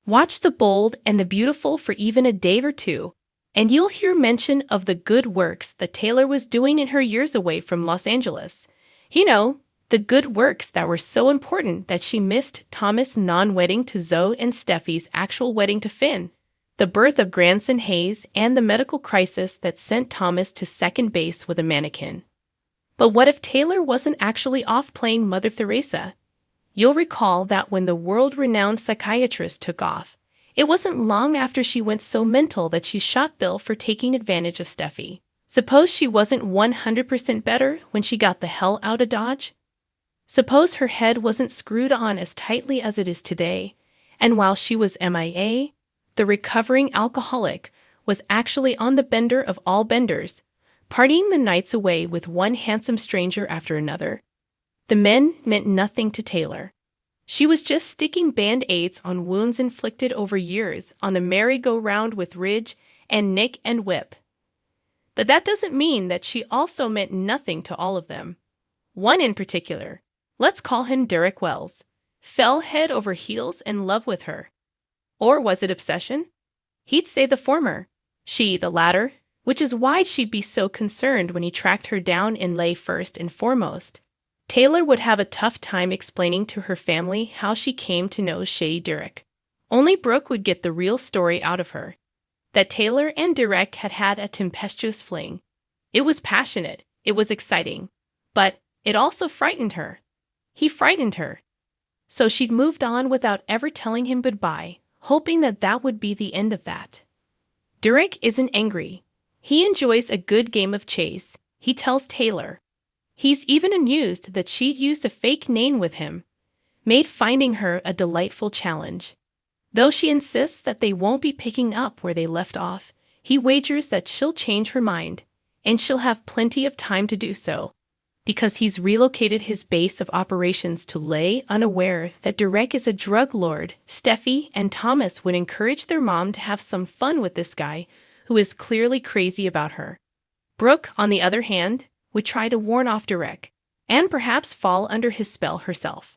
Watch The Bold and the Beautiful for even a day or two, and you'll hear mention of the good works that Taylor was doing in her years away from Los Angeles. You know, the good works that were so important that she missed Thomas' non-wedding to Zoe and Steffi's actual wedding to Finn, the birth of grandson Hayes, and the medical crisis that sent Thomas to second base with a mannequin. But what if Taylor wasn't actually off playing Mother Teresa? You'll recall that when the world-renowned psychiatrist took off, it wasn't long after she went so mental that she shot Bill for taking advantage of Steffi. Suppose she wasn't 100% better when she got the hell out of Dodge? Suppose her head wasn't screwed on as tightly as it is today, and while she was MIA, the recovering alcoholic was actually on the bender of all benders, partying the nights away with one handsome stranger after another. The men meant nothing to Taylor. She was just sticking band-aids on wounds inflicted over years on the merry-go-round with Ridge and Nick and Whip. But that doesn't mean that she also meant nothing to all of them. One in particular, let's call him Derek Wells, fell head over heels in love with her. Or was it obsession? He'd say the former, she the latter, which is why she'd be so concerned when he tracked her down and lay first and foremost. Taylor would have a tough time explaining to her family how she came to know Shady Derek. Only Brooke would get the real story out of her. That Taylor and Derek had had a tempestuous fling. It was passionate, it was exciting, but it also frightened her. He frightened her. So she'd moved on without ever telling him goodbye, hoping that that would be the end of that. Derek isn't angry. He enjoys a good game of chase, he tells Taylor. He's even amused that she'd used a fake name with him, made finding her a delightful challenge. Though she insists that they won't be picking up where they left off, he wagers that she'll change her mind, and she'll have plenty of time to do so, because he's relocated his base of operations to Lay, unaware that Derek is a drug lord. Steffi and Thomas would encourage their mom to have some fun with this guy who is clearly crazy about her. Brooke, on the other hand, would try to warn off Derek, and perhaps fall under his spell herself.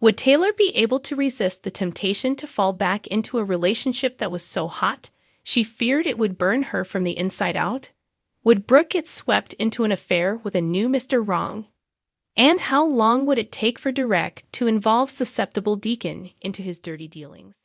Would Taylor be able to resist the temptation to fall back into a relationship that was so hot she feared it would burn her from the inside out? Would Brooke get swept into an affair with a new Mr. Wrong? And how long would it take for Derek to involve susceptible Deacon into his dirty dealings?